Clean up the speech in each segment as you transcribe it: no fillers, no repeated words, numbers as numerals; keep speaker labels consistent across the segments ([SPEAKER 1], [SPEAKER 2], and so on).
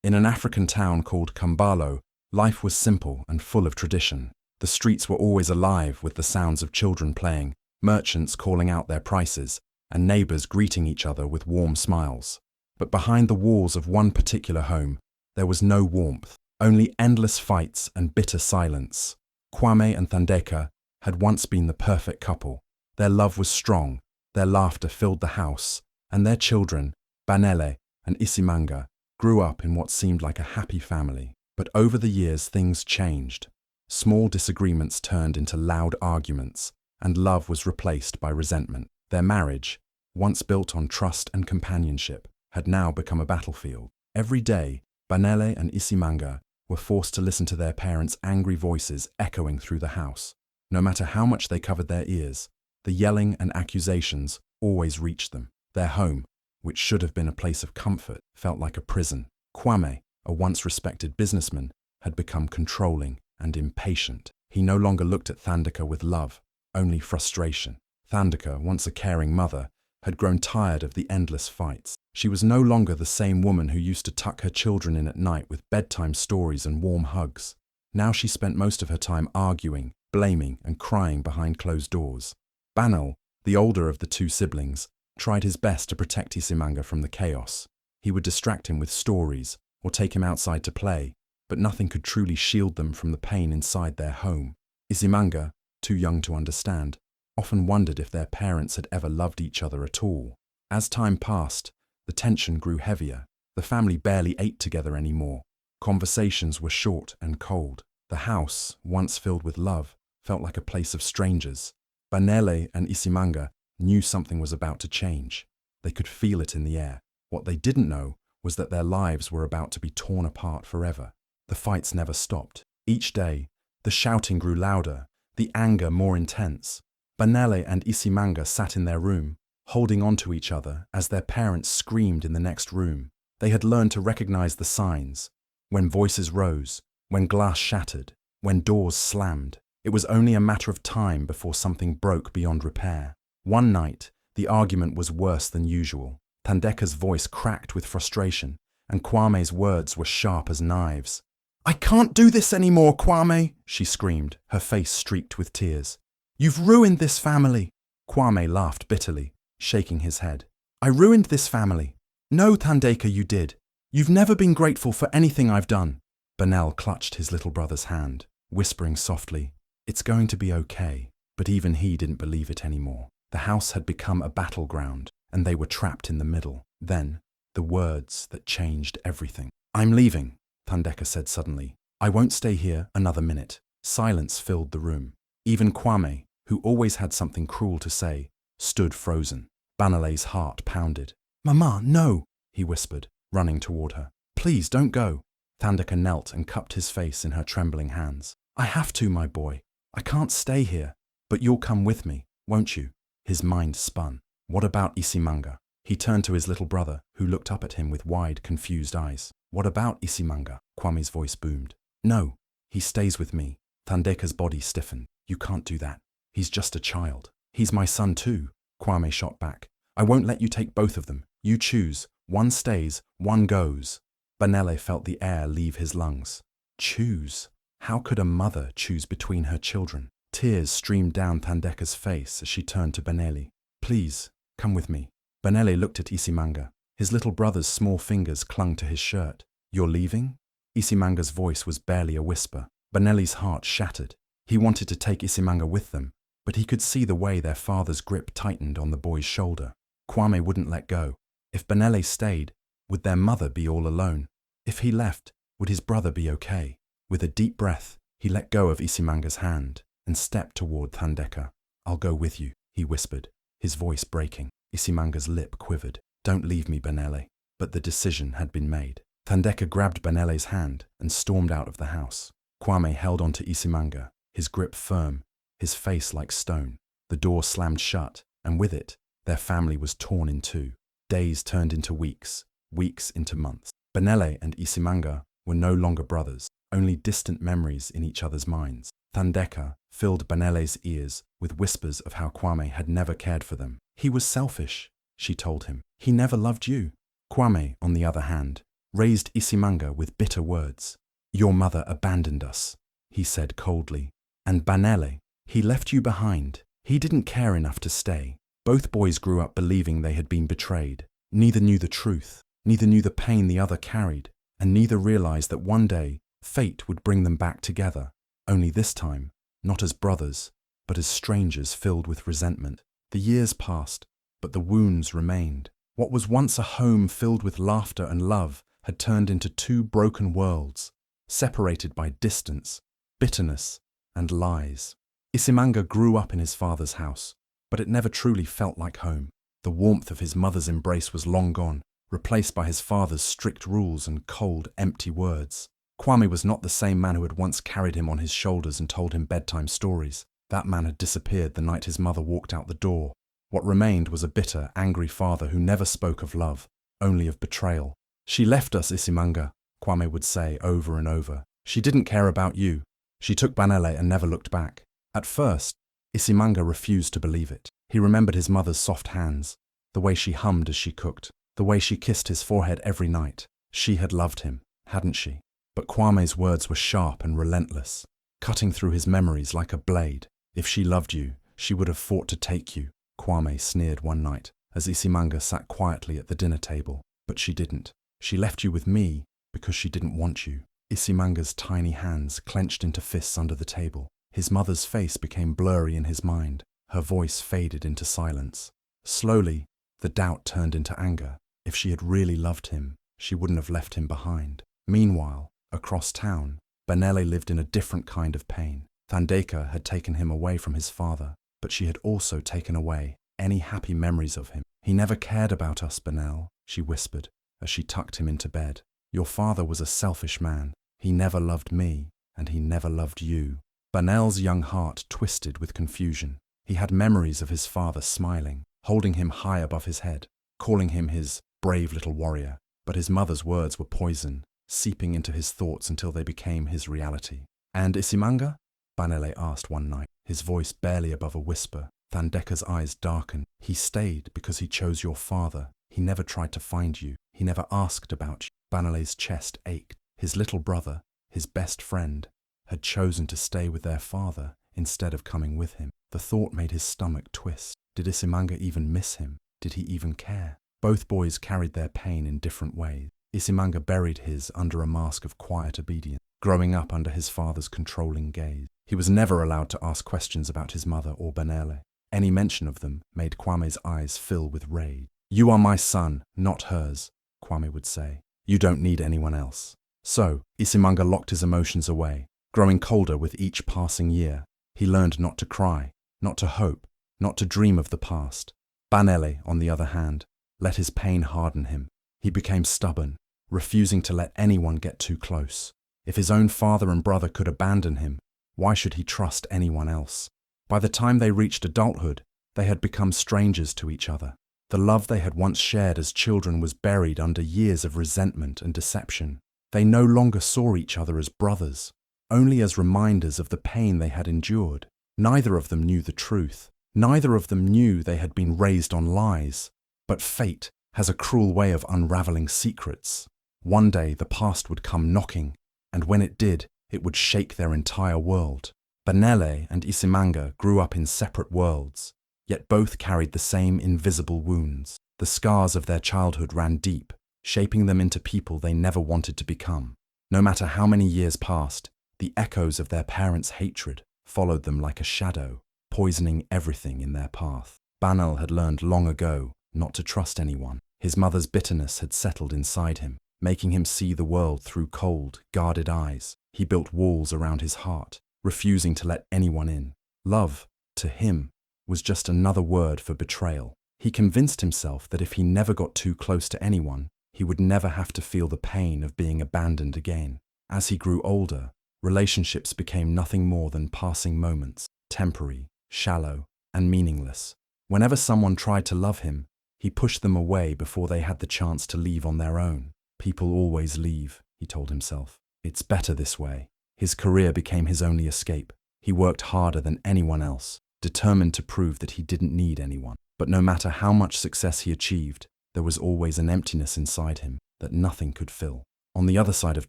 [SPEAKER 1] In an African town called Kambalo, life was simple and full of tradition. The streets were always alive with the sounds of children playing, merchants calling out their prices, and neighbors greeting each other with warm smiles. But behind the walls of one particular home, there was no warmth, only endless fights and bitter silence. Kwame and Thandeka had once been the perfect couple. Their love was strong, their laughter filled the house, and their children, Banele and Isimanga, grew up in what seemed like a happy family. But over the years things changed. Small disagreements turned into loud arguments, and love was replaced by resentment. Their marriage, once built on trust and companionship, had now become a battlefield. Every day, Banele and Isimanga were forced to listen to their parents' angry voices echoing through the house. No matter how much they covered their ears, the yelling and accusations always reached them. Their home, which should have been a place of comfort, felt like a prison. Kwame, a once respected businessman, had become controlling and impatient. He no longer looked at Thandeka with love, only frustration. Thandeka, once a caring mother, had grown tired of the endless fights. She was no longer the same woman who used to tuck her children in at night with bedtime stories and warm hugs. Now she spent most of her time arguing, blaming, and crying behind closed doors. Banel, the older of the two siblings, tried his best to protect Isimanga from the chaos. He would distract him with stories or take him outside to play, but nothing could truly shield them from the pain inside their home. Isimanga, too young to understand, often wondered if their parents had ever loved each other at all. As time passed, the tension grew heavier. The family barely ate together anymore. Conversations were short and cold. The house, once filled with love, felt like a place of strangers. Banele and Isimanga knew something was about to change. They could feel it in the air. What they didn't know was that their lives were about to be torn apart forever. The fights never stopped. Each day, the shouting grew louder, the anger more intense. Banele and Isimanga sat in their room, holding on to each other as their parents screamed in the next room. They had learned to recognize the signs. When voices rose, when glass shattered, when doors slammed. It was only a matter of time before something broke beyond repair. One night, the argument was worse than usual. Thandeka's voice cracked with frustration, and Kwame's words were sharp as knives. "I can't do this anymore, Kwame," she screamed, her face streaked with tears. "You've ruined this family." Kwame laughed bitterly, shaking his head. "I ruined this family. No, Thandeka, you did. You've never been grateful for anything I've done." Banel clutched his little brother's hand, whispering softly, "It's going to be okay." But even he didn't believe it anymore. The house had become a battleground, and they were trapped in the middle. Then, the words that changed everything. "I'm leaving," Thandeka said suddenly. "I won't stay here another minute." Silence filled the room. Even Kwame, who always had something cruel to say, stood frozen. Banele's heart pounded. "Mama, no," he whispered, running toward her. "Please don't go." Thandeka knelt and cupped his face in her trembling hands. "I have to, my boy. I can't stay here. But you'll come with me, won't you?" His mind spun. What about Isimanga? He turned to his little brother, who looked up at him with wide, confused eyes. "What about Isimanga?" Kwame's voice boomed. "No, he stays with me." Thandeka's body stiffened. "You can't do that. He's just a child." "He's my son too," Kwame shot back. "I won't let you take both of them. You choose. One stays, one goes." Banele felt the air leave his lungs. Choose? How could a mother choose between her children? Tears streamed down Thandeka's face as she turned to Banele. "Please, come with me." Banele looked at Isimanga. His little brother's small fingers clung to his shirt. "You're leaving?" Isimanga's voice was barely a whisper. Banele's heart shattered. He wanted to take Isimanga with them, but he could see the way their father's grip tightened on the boy's shoulder. Kwame wouldn't let go. If Banele stayed, would their mother be all alone? If he left, would his brother be okay? With a deep breath, he let go of Isimanga's hand and stepped toward Thandeka. "I'll go with you," he whispered, his voice breaking. Isimanga's lip quivered. "Don't leave me, Banele." But the decision had been made. Thandeka grabbed Banele's hand and stormed out of the house. Kwame held onto Isimanga, his grip firm, his face like stone. The door slammed shut, and with it, their family was torn in two. Days turned into weeks, weeks into months. Banele and Isimanga were no longer brothers, only distant memories in each other's minds. Thandeka filled Banele's ears with whispers of how Kwame had never cared for them. "He was selfish," she told him. "He never loved you." Kwame, on the other hand, raised Isimanga with bitter words. "Your mother abandoned us," he said coldly. "And Banele, he left you behind. He didn't care enough to stay." Both boys grew up believing they had been betrayed. Neither knew the truth, neither knew the pain the other carried, and neither realized that one day fate would bring them back together, only this time, not as brothers, but as strangers filled with resentment. The years passed, but the wounds remained. What was once a home filled with laughter and love had turned into two broken worlds, separated by distance, bitterness, and lies. Isimanga grew up in his father's house, but it never truly felt like home. The warmth of his mother's embrace was long gone, replaced by his father's strict rules and cold, empty words. Kwame was not the same man who had once carried him on his shoulders and told him bedtime stories. That man had disappeared the night his mother walked out the door. What remained was a bitter, angry father who never spoke of love, only of betrayal. "She left us, Isimanga," Kwame would say over and over. "She didn't care about you. She took Banele and never looked back." At first, Isimanga refused to believe it. He remembered his mother's soft hands, the way she hummed as she cooked, the way she kissed his forehead every night. She had loved him, hadn't she? But Kwame's words were sharp and relentless, cutting through his memories like a blade. "If she loved you, she would have fought to take you," Kwame sneered one night as Isimanga sat quietly at the dinner table. "But she didn't. She left you with me because she didn't want you." Isimanga's tiny hands clenched into fists under the table. His mother's face became blurry in his mind. Her voice faded into silence. Slowly, the doubt turned into anger. If she had really loved him, she wouldn't have left him behind. Meanwhile, across town, Banele lived in a different kind of pain. Thandeka had taken him away from his father, but she had also taken away any happy memories of him. "He never cared about us, Banel," she whispered as she tucked him into bed. "Your father was a selfish man. He never loved me, and he never loved you." Banel's young heart twisted with confusion. He had memories of his father smiling, holding him high above his head, calling him his brave little warrior. But his mother's words were poison, seeping into his thoughts until they became his reality. "And Isimanga?" Banele asked one night, his voice barely above a whisper. Thandeka's eyes darkened. "He stayed because he chose your father. He never tried to find you. He never asked about you." Banele's chest ached. His little brother, his best friend, had chosen to stay with their father instead of coming with him. The thought made his stomach twist. Did Isimanga even miss him? Did he even care? Both boys carried their pain in different ways. Isimanga buried his under a mask of quiet obedience, growing up under his father's controlling gaze. He was never allowed to ask questions about his mother or Banele. Any mention of them made Kwame's eyes fill with rage. "You are my son, not hers," Kwame would say. "You don't need anyone else." So, Isimanga locked his emotions away, growing colder with each passing year. He learned not to cry, not to hope, not to dream of the past. Banele, on the other hand, let his pain harden him. He became stubborn, refusing to let anyone get too close. If his own father and brother could abandon him, why should he trust anyone else? By the time they reached adulthood, they had become strangers to each other. The love they had once shared as children was buried under years of resentment and deception. They no longer saw each other as brothers, only as reminders of the pain they had endured. Neither of them knew the truth. Neither of them knew they had been raised on lies. But fate has a cruel way of unraveling secrets. One day the past would come knocking, and when it did, it would shake their entire world. Banele and Isimanga grew up in separate worlds, yet both carried the same invisible wounds. The scars of their childhood ran deep, shaping them into people they never wanted to become. No matter how many years passed, the echoes of their parents' hatred followed them like a shadow, poisoning everything in their path. Banel had learned long ago not to trust anyone. His mother's bitterness had settled inside him, making him see the world through cold, guarded eyes. He built walls around his heart, refusing to let anyone in. Love, to him, was just another word for betrayal. He convinced himself that if he never got too close to anyone, he would never have to feel the pain of being abandoned again. As he grew older, relationships became nothing more than passing moments, temporary, shallow, and meaningless. Whenever someone tried to love him, he pushed them away before they had the chance to leave on their own. "People always leave," he told himself. "It's better this way." His career became his only escape. He worked harder than anyone else, determined to prove that he didn't need anyone. But no matter how much success he achieved, there was always an emptiness inside him. that nothing could fill. On the other side of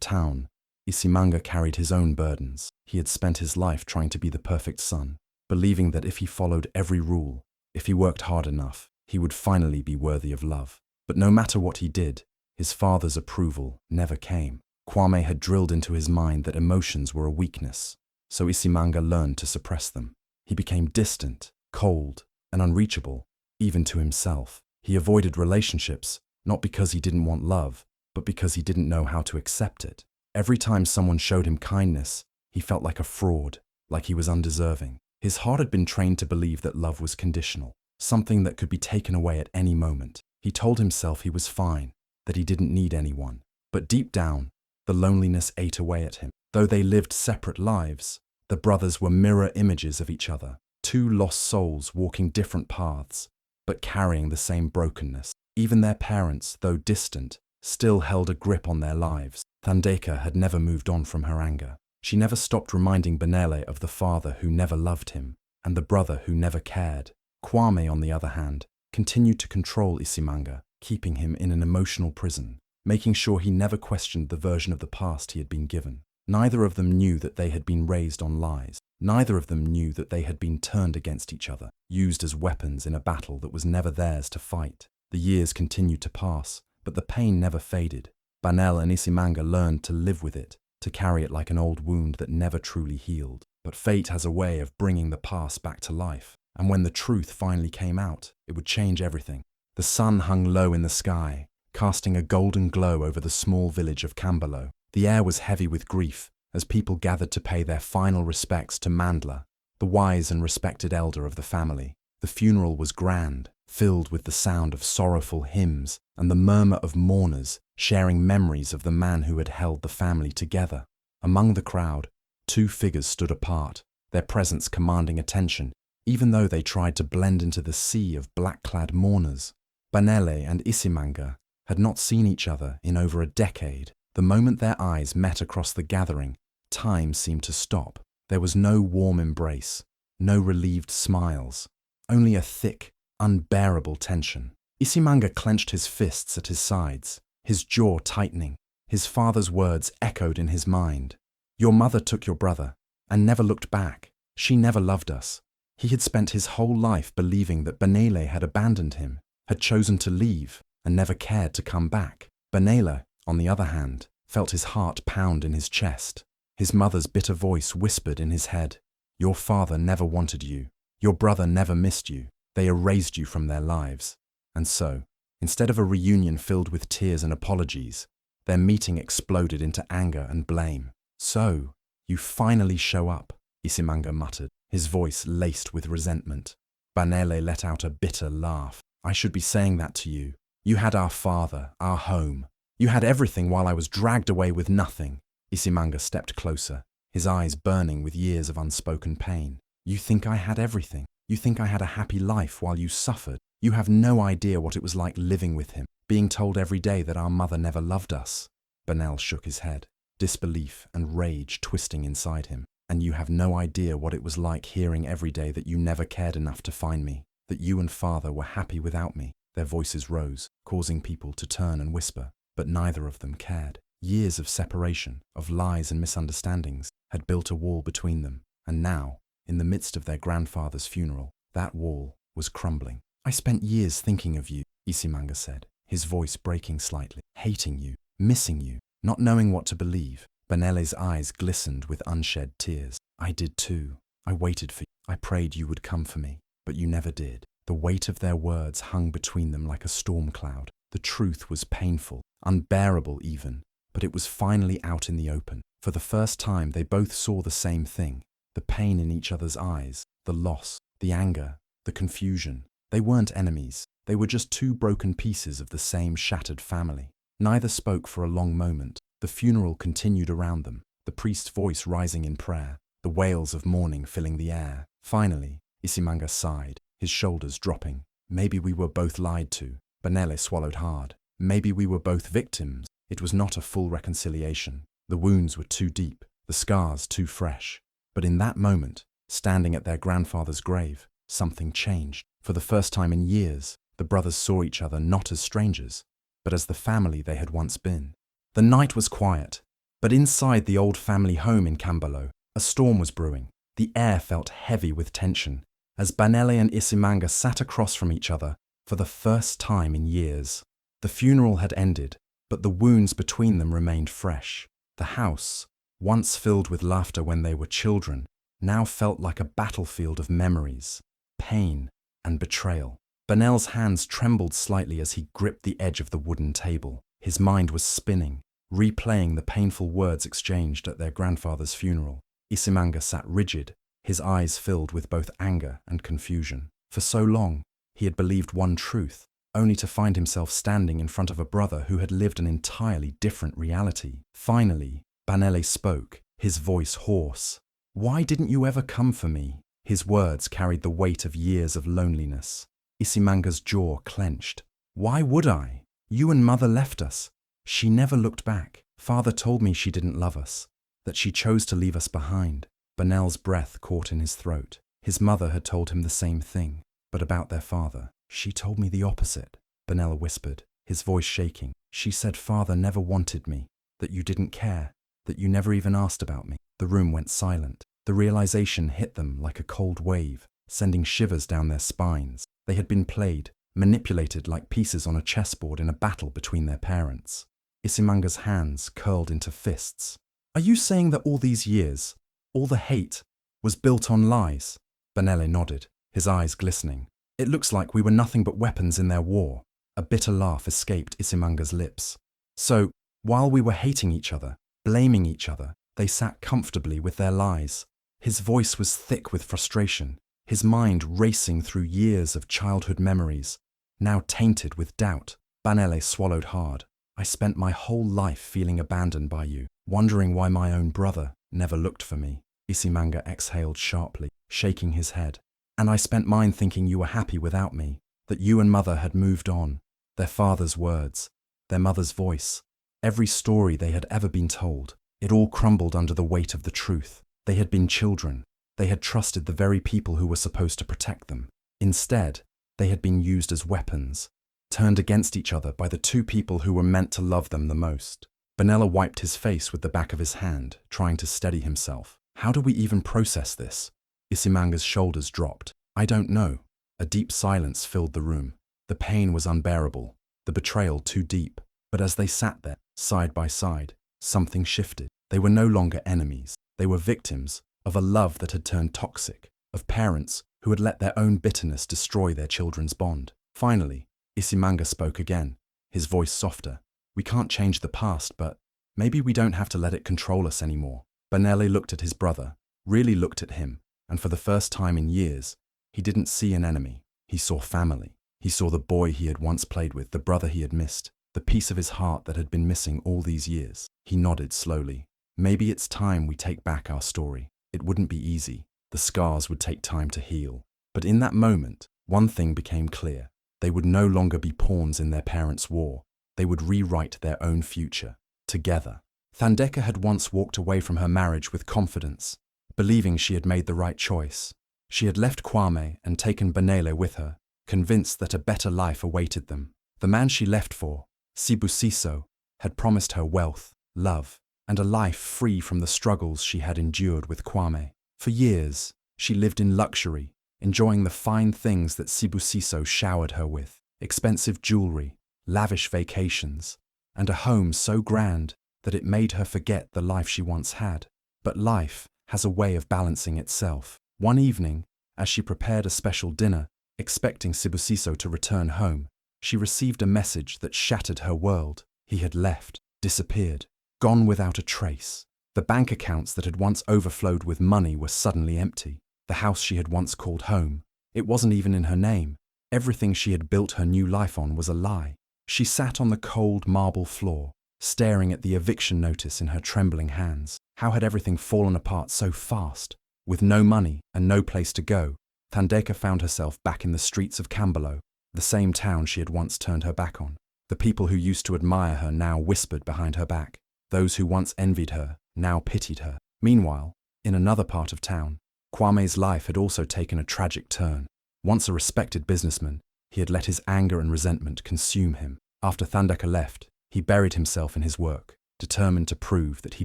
[SPEAKER 1] town, Isimanga carried his own burdens. He had spent his life trying to be the perfect son, believing that if he followed every rule, if he worked hard enough, he would finally be worthy of love. But no matter what he did, his father's approval never came. Kwame had drilled into his mind that emotions were a weakness, so Isimanga learned to suppress them. He became distant, cold, and unreachable, even to himself. He avoided relationships, not because he didn't want love, but because he didn't know how to accept it. Every time someone showed him kindness, he felt like a fraud, like he was undeserving. His heart had been trained to believe that love was conditional, something that could be taken away at any moment. He told himself he was fine, that he didn't need anyone. But deep down, the loneliness ate away at him. Though they lived separate lives, the brothers were mirror images of each other, two lost souls walking different paths, but carrying the same brokenness. Even their parents, though distant, still held a grip on their lives. Thandeka had never moved on from her anger. She never stopped reminding Benele of the father who never loved him, and the brother who never cared. Kwame, on the other hand, continued to control Isimanga, keeping him in an emotional prison, making sure he never questioned the version of the past he had been given. Neither of them knew that they had been raised on lies. Neither of them knew that they had been turned against each other, used as weapons in a battle that was never theirs to fight. The years continued to pass, but the pain never faded. Banel and Isimanga learned to live with it, to carry it like an old wound that never truly healed. But fate has a way of bringing the past back to life, and when the truth finally came out, it would change everything. The sun hung low in the sky, casting a golden glow over the small village of Kambalo. The air was heavy with grief as people gathered to pay their final respects to Mandla, the wise and respected elder of the family. The funeral was grand, filled with the sound of sorrowful hymns and the murmur of mourners sharing memories of the man who had held the family together. Among the crowd, two figures stood apart, their presence commanding attention, even though they tried to blend into the sea of black-clad mourners. Banele and Isimanga had not seen each other in over a decade. The moment their eyes met across the gathering, time seemed to stop. There was no warm embrace, no relieved smiles, only a thick, unbearable tension. Isimanga clenched his fists at his sides, his jaw tightening. His father's words echoed in his mind. "Your mother took your brother, and never looked back. She never loved us." He had spent his whole life believing that Benele had abandoned him, had chosen to leave, and never cared to come back. Benele, on the other hand, felt his heart pound in his chest. His mother's bitter voice whispered in his head, "Your father never wanted you. Your brother never missed you. They erased you from their lives." And so, instead of a reunion filled with tears and apologies, their meeting exploded into anger and blame. "So, you finally show up," Isimanga muttered, his voice laced with resentment. Banele let out a bitter laugh. "I should be saying that to you. You had our father, our home. You had everything while I was dragged away with nothing." Isimanga stepped closer, his eyes burning with years of unspoken pain. "You think I had everything? You think I had a happy life while you suffered? You have no idea what it was like living with him, being told every day that our mother never loved us." Banel shook his head, disbelief and rage twisting inside him. "And you have no idea what it was like hearing every day that you never cared enough to find me, that you and father were happy without me." Their voices rose, causing people to turn and whisper, but neither of them cared. Years of separation, of lies and misunderstandings, had built a wall between them, and now, in the midst of their grandfather's funeral, that wall was crumbling. "I spent years thinking of you," Isimanga said, his voice breaking slightly. "Hating you, missing you, not knowing what to believe." Benele's eyes glistened with unshed tears. "I did too. I waited for you. I prayed you would come for me, but you never did." The weight of their words hung between them like a storm cloud. The truth was painful, unbearable even, but it was finally out in the open. For the first time, they both saw the same thing, the pain in each other's eyes, the loss, the anger, the confusion. They weren't enemies. They were just two broken pieces of the same shattered family. Neither spoke for a long moment. The funeral continued around them, the priest's voice rising in prayer, the wails of mourning filling the air. Finally, Isimanga sighed, his shoulders dropping. "Maybe we were both lied to." Benele swallowed hard. "Maybe we were both victims." It was not a full reconciliation. The wounds were too deep, the scars too fresh. But in that moment, standing at their grandfather's grave, something changed. For the first time in years, the brothers saw each other not as strangers, but but as the family they had once been. The night was quiet, but inside the old family home in Kambalo, a storm was brewing. The air felt heavy with tension as Banele and Isimanga sat across from each other for the first time in years. The funeral had ended, but the wounds between them remained fresh. The house, once filled with laughter when they were children, now felt like a battlefield of memories, pain, and betrayal. Banel's hands trembled slightly as he gripped the edge of the wooden table. His mind was spinning, replaying the painful words exchanged at their grandfather's funeral. Isimanga sat rigid, his eyes filled with both anger and confusion. For so long, he had believed one truth, only to find himself standing in front of a brother who had lived an entirely different reality. Finally, Banele spoke, his voice hoarse. "Why didn't you ever come for me?" His words carried the weight of years of loneliness. Isimanga's jaw clenched. "Why would I? You and Mother left us. She never looked back. Father told me she didn't love us, that she chose to leave us behind." Banel's breath caught in his throat. His mother had told him the same thing, but about their father. "She told me the opposite," Banel whispered, his voice shaking. "She said Father never wanted me, that you didn't care, that you never even asked about me." The room went silent. The realization hit them like a cold wave, sending shivers down their spines. They had been played, manipulated like pieces on a chessboard in a battle between their parents. Isimanga's hands curled into fists. "Are you saying that all these years, all the hate, was built on lies?" Banele nodded, his eyes glistening. "It looks like we were nothing but weapons in their war." A bitter laugh escaped Isimanga's lips. "So, while we were hating each other, blaming each other, they sat comfortably with their lies." His voice was thick with frustration, his mind racing through years of childhood memories, now tainted with doubt. Banele swallowed hard. "I spent my whole life feeling abandoned by you, wondering why my own brother never looked for me." Isimanga exhaled sharply, shaking his head. "And I spent mine thinking you were happy without me, that you and Mother had moved on." Their father's words, their mother's voice, every story they had ever been told, it all crumbled under the weight of the truth. They had been children. They had trusted the very people who were supposed to protect them. Instead, they had been used as weapons, turned against each other by the two people who were meant to love them the most. Banele wiped his face with the back of his hand, trying to steady himself. "How do we even process this?" Isimanga's shoulders dropped. "I don't know." A deep silence filled the room. The pain was unbearable, the betrayal too deep. But as they sat there, side by side, something shifted. They were no longer enemies. They were victims of a love that had turned toxic, of parents who had let their own bitterness destroy their children's bond. Finally, Isimanga spoke again, his voice softer. "We can't change the past, but maybe we don't have to let it control us anymore." Banele looked at his brother, really looked at him, and for the first time in years, he didn't see an enemy. He saw family. He saw the boy he had once played with, the brother he had missed, the piece of his heart that had been missing all these years. He nodded slowly. "Maybe it's time we take back our story. It wouldn't be easy. The scars would take time to heal." But in that moment, one thing became clear. They would no longer be pawns in their parents' war. They would rewrite their own future, together. Thandeka had once walked away from her marriage with confidence, believing she had made the right choice. She had left Kwame and taken Banele with her, convinced that a better life awaited them. The man she left for, Sibusiso, had promised her wealth, love, and a life free from the struggles she had endured with Kwame. For years, she lived in luxury, enjoying the fine things that Sibusiso showered her with, expensive jewelry, lavish vacations, and a home so grand that it made her forget the life she once had. But life has a way of balancing itself. One evening, as she prepared a special dinner, expecting Sibusiso to return home, she received a message that shattered her world. He had left, disappeared, gone without a trace. The bank accounts that had once overflowed with money were suddenly empty. The house she had once called home, it wasn't even in her name. Everything she had built her new life on was a lie. She sat on the cold marble floor, staring at the eviction notice in her trembling hands. How had everything fallen apart so fast? With no money and no place to go, Thandeka found herself back in the streets of Kambalo, the same town she had once turned her back on. The people who used to admire her now whispered behind her back. Those who once envied her now pitied her. Meanwhile, in another part of town, Kwame's life had also taken a tragic turn. Once a respected businessman, he had let his anger and resentment consume him. After Thandeka left, he buried himself in his work, determined to prove that he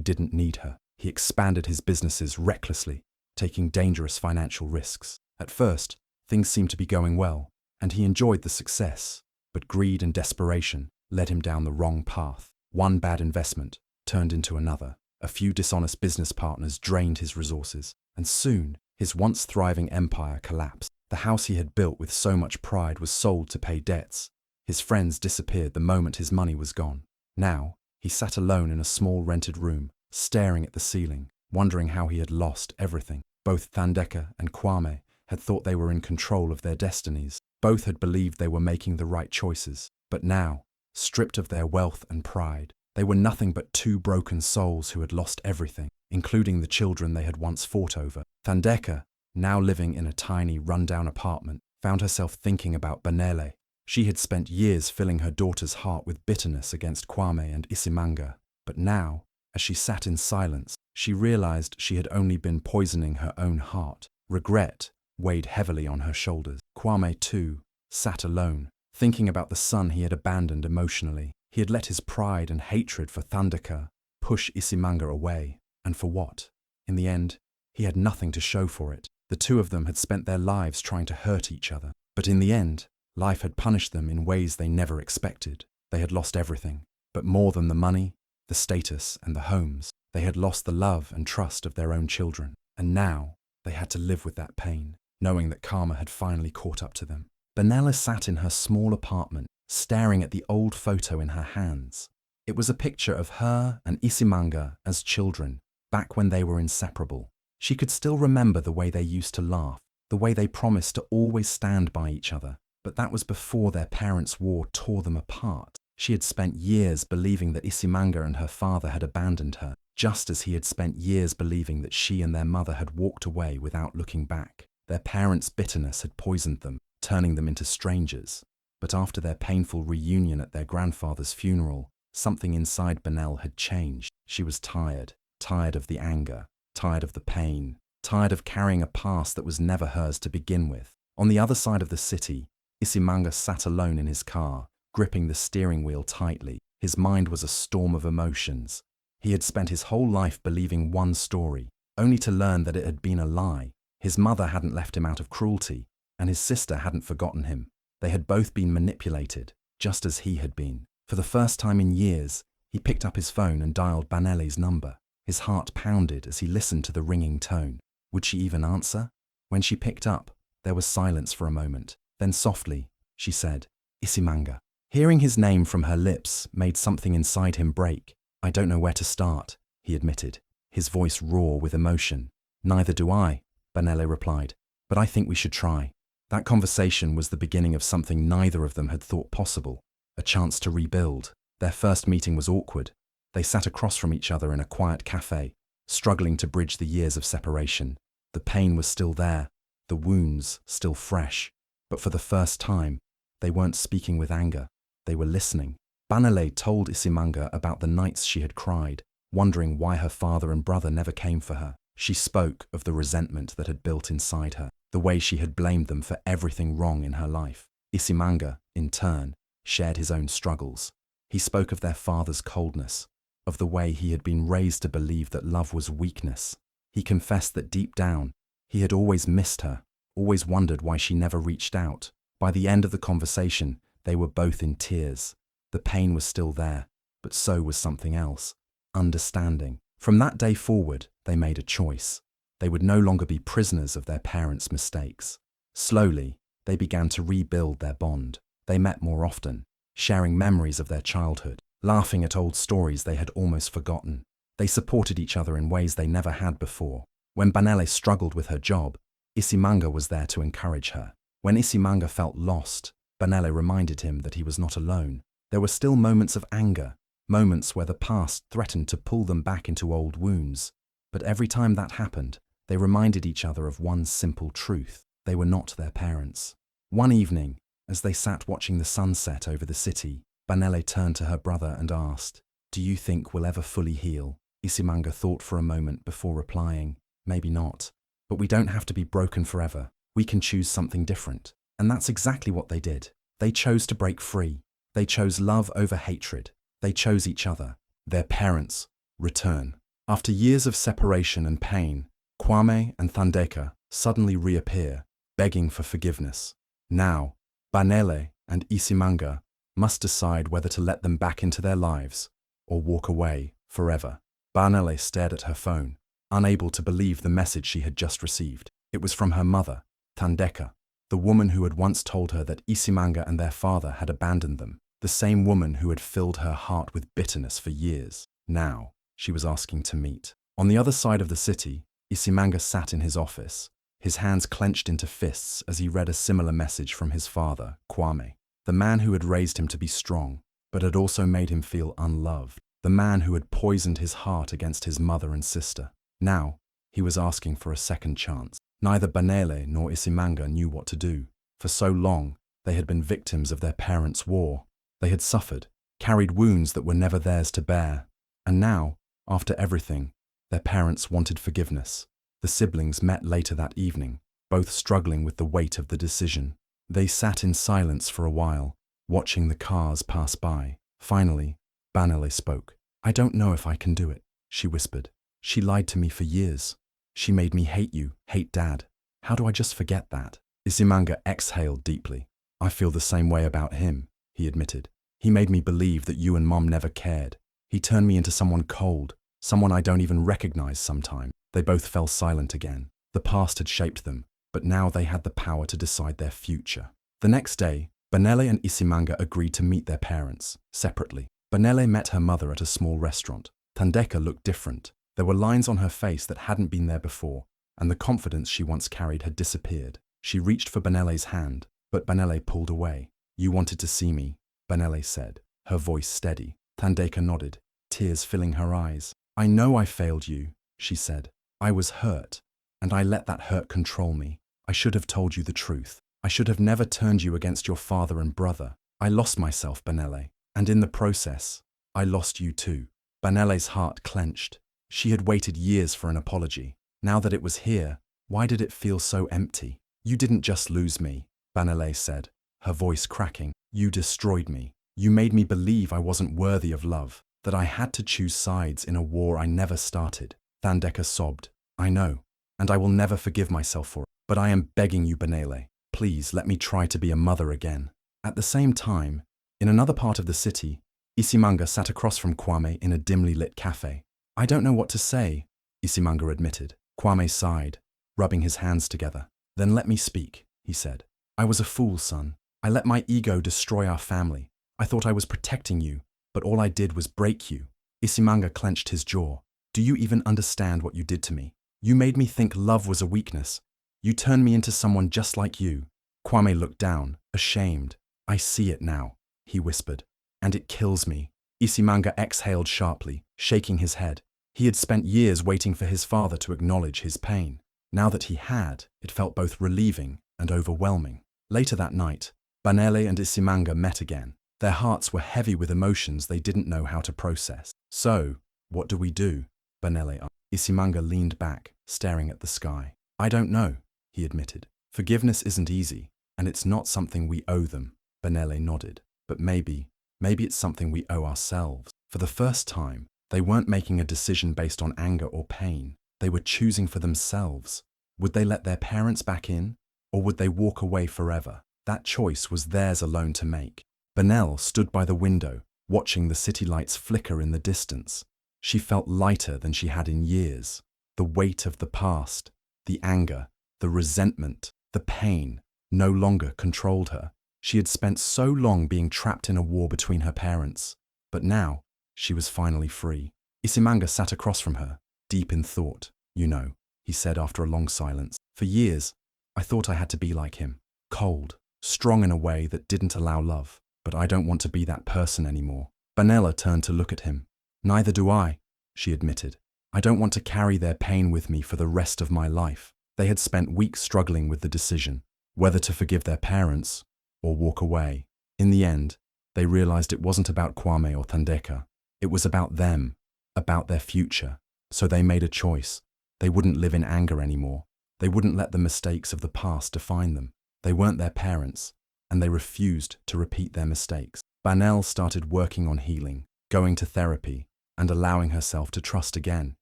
[SPEAKER 1] didn't need her. He expanded his businesses recklessly, taking dangerous financial risks. At first, things seemed to be going well, and he enjoyed the success, but greed and desperation led him down the wrong path. One bad investment turned into another. A few dishonest business partners drained his resources, and soon his once thriving empire collapsed. The house he had built with so much pride was sold to pay debts. His friends disappeared the moment his money was gone. Now, he sat alone in a small rented room, staring at the ceiling, wondering how he had lost everything. Both Thandeka and Kwame had thought they were in control of their destinies. Both had believed they were making the right choices. But now, stripped of their wealth and pride, they were nothing but two broken souls who had lost everything, including the children they had once fought over. Thandeka, now living in a tiny, run-down apartment, found herself thinking about Banele. She had spent years filling her daughter's heart with bitterness against Kwame and Isimanga, but now, as she sat in silence, she realized she had only been poisoning her own heart. Regret weighed heavily on her shoulders. Kwame, too, sat alone, thinking about the son he had abandoned emotionally. He had let his pride and hatred for Thandeka push Isimanga away. And for what? In the end, he had nothing to show for it. The two of them had spent their lives trying to hurt each other. But in the end, life had punished them in ways they never expected. They had lost everything. But more than the money, the status, and the homes, they had lost the love and trust of their own children. And now, they had to live with that pain, knowing that karma had finally caught up to them. Benella sat in her small apartment, staring at the old photo in her hands. It was a picture of her and Isimanga as children, back when they were inseparable. She could still remember the way they used to laugh, the way they promised to always stand by each other. But that was before their parents' war tore them apart. She had spent years believing that Isimanga and her father had abandoned her, just as he had spent years believing that she and their mother had walked away without looking back. Their parents' bitterness had poisoned them, turning them into strangers. But after their painful reunion at their grandfather's funeral, something inside Benel had changed. She was tired of the anger, tired of the pain, tired of carrying a past that was never hers to begin with. On the other side of the city, Isimanga sat alone in his car, gripping the steering wheel tightly. His mind was a storm of emotions. He had spent his whole life believing one story, only to learn that it had been a lie. His mother hadn't left him out of cruelty, and his sister hadn't forgotten him. They had both been manipulated, just as he had been. For the first time in years, he picked up his phone and dialed Banele's number. His heart pounded as he listened to the ringing tone. Would she even answer? When she picked up, there was silence for a moment. Then softly, she said, "Isimanga." Hearing his name from her lips made something inside him break. "I don't know where to start," he admitted, his voice raw with emotion. "Neither do I," Banele replied, "but I think we should try." That conversation was the beginning of something neither of them had thought possible, a chance to rebuild. Their first meeting was awkward. They sat across from each other in a quiet cafe, struggling to bridge the years of separation. The pain was still there, the wounds still fresh, but for the first time, they weren't speaking with anger. They were listening. Banele told Isimanga about the nights she had cried, wondering why her father and brother never came for her. She spoke of the resentment that had built inside her, the way she had blamed them for everything wrong in her life. Isimanga, in turn, shared his own struggles. He spoke of their father's coldness, of the way he had been raised to believe that love was weakness. He confessed that deep down, he had always missed her, always wondered why she never reached out. By the end of the conversation, they were both in tears. The pain was still there, but so was something else: understanding. From that day forward, they made a choice. They would no longer be prisoners of their parents' mistakes. Slowly, they began to rebuild their bond. They met more often, sharing memories of their childhood, laughing at old stories they had almost forgotten. They supported each other in ways they never had before. When Banele struggled with her job, Isimanga was there to encourage her. When Isimanga felt lost, Banele reminded him that he was not alone. There were still moments of anger, moments where the past threatened to pull them back into old wounds. But every time that happened, they reminded each other of one simple truth: they were not their parents. One evening, as they sat watching the sunset over the city, Banele turned to her brother and asked, "Do you think we'll ever fully heal?" Isimanga thought for a moment before replying, "Maybe not. But we don't have to be broken forever. We can choose something different." And that's exactly what they did. They chose to break free. They chose love over hatred. They chose each other. Their parents return. After years of separation and pain, Kwame and Thandeka suddenly reappear, begging for forgiveness. Now, Banele and Isimanga must decide whether to let them back into their lives or walk away forever. Banele stared at her phone, unable to believe the message she had just received. It was from her mother, Thandeka, the woman who had once told her that Isimanga and their father had abandoned them, the same woman who had filled her heart with bitterness for years. Now, she was asking to meet. On the other side of the city, Isimanga sat in his office, his hands clenched into fists as he read a similar message from his father, Kwame, the man who had raised him to be strong, but had also made him feel unloved, the man who had poisoned his heart against his mother and sister. Now, he was asking for a second chance. Neither Banele nor Isimanga knew what to do. For so long, they had been victims of their parents' war. They had suffered, carried wounds that were never theirs to bear. And now, after everything, their parents wanted forgiveness. The siblings met later that evening, both struggling with the weight of the decision. They sat in silence for a while, watching the cars pass by. Finally, Banele spoke. "I don't know if I can do it," she whispered. "She lied to me for years. She made me hate you, hate Dad. How do I just forget that?" Isimanga exhaled deeply. "I feel the same way about him," he admitted. "He made me believe that you and Mom never cared. He turned me into someone cold, someone I don't even recognize sometimes." They both fell silent again. The past had shaped them, but now they had the power to decide their future. The next day, Banele and Isimanga agreed to meet their parents, separately. Banele met her mother at a small restaurant. Thandeka looked different. There were lines on her face that hadn't been there before, and the confidence she once carried had disappeared. She reached for Banele's hand, but Banele pulled away. "You wanted to see me," Banele said, her voice steady. Thandeka nodded, tears filling her eyes. "I know I failed you," she said. "I was hurt, and I let that hurt control me. I should have told you the truth. I should have never turned you against your father and brother. I lost myself, Banele, and in the process, I lost you too." Banele's heart clenched. She had waited years for an apology. Now that it was here, why did it feel so empty? "You didn't just lose me," Banele said, her voice cracking. "You destroyed me. You made me believe I wasn't worthy of love, that I had to choose sides in a war I never started." Thandeka sobbed. "I know, and I will never forgive myself for it. But I am begging you, Banele, please let me try to be a mother again." At the same time, in another part of the city, Isimanga sat across from Kwame in a dimly lit cafe. "I don't know what to say," Isimanga admitted. Kwame sighed, rubbing his hands together. "Then let me speak," he said. "I was a fool, son. I let my ego destroy our family. I thought I was protecting you, but all I did was break you." Isimanga clenched his jaw. "Do you even understand what you did to me? You made me think love was a weakness. You turned me into someone just like you." Kwame looked down, ashamed. "I see it now," he whispered. "And it kills me." Isimanga exhaled sharply, shaking his head. He had spent years waiting for his father to acknowledge his pain. Now that he had, it felt both relieving and overwhelming. Later that night, Banele and Isimanga met again. Their hearts were heavy with emotions they didn't know how to process. "So, what do we do?" Banele asked. Isimanga leaned back, staring at the sky. "I don't know," he admitted. "Forgiveness isn't easy, and it's not something we owe them." Banele nodded. "But maybe it's something we owe ourselves." For the first time, they weren't making a decision based on anger or pain. They were choosing for themselves. Would they let their parents back in, or would they walk away forever? That choice was theirs alone to make. Banele stood by the window, watching the city lights flicker in the distance. She felt lighter than she had in years. The weight of the past, the anger, the resentment, the pain, no longer controlled her. She had spent so long being trapped in a war between her parents, but now she was finally free. Isimanga sat across from her, deep in thought. "You know," he said after a long silence, "for years, I thought I had to be like him, cold, strong in a way that didn't allow love. But I don't want to be that person anymore." Banele turned to look at him. "Neither do I," she admitted. "I don't want to carry their pain with me for the rest of my life." They had spent weeks struggling with the decision, whether to forgive their parents or walk away. In the end, they realized it wasn't about Kwame or Thandeka. It was about them, about their future. So they made a choice. They wouldn't live in anger anymore. They wouldn't let the mistakes of the past define them. They weren't their parents, and they refused to repeat their mistakes. Banel started working on healing, going to therapy, and allowing herself to trust again.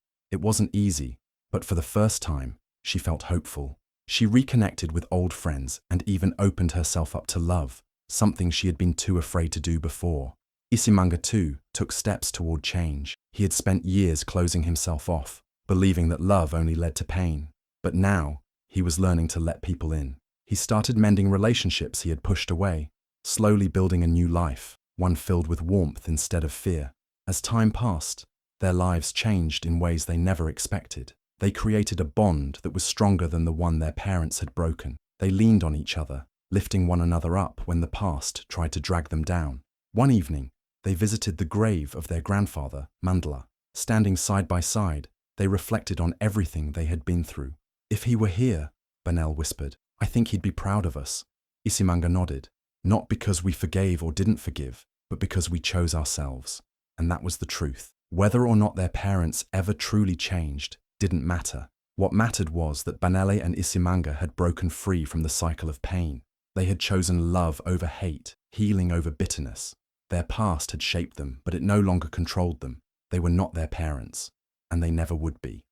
[SPEAKER 1] It wasn't easy, but for the first time, she felt hopeful. She reconnected with old friends and even opened herself up to love, something she had been too afraid to do before. Isimanga too took steps toward change. He had spent years closing himself off, believing that love only led to pain. But now, he was learning to let people in. He started mending relationships he had pushed away, slowly building a new life, one filled with warmth instead of fear. As time passed, their lives changed in ways they never expected. They created a bond that was stronger than the one their parents had broken. They leaned on each other, lifting one another up when the past tried to drag them down. One evening, they visited the grave of their grandfather, Mandela. Standing side by side, they reflected on everything they had been through. "If he were here," Banel whispered, "I think he'd be proud of us." Isimanga nodded. "Not because we forgave or didn't forgive, but because we chose ourselves." And that was the truth. Whether or not their parents ever truly changed didn't matter. What mattered was that Banele and Isimanga had broken free from the cycle of pain. They had chosen love over hate, healing over bitterness. Their past had shaped them, but it no longer controlled them. They were not their parents, and they never would be.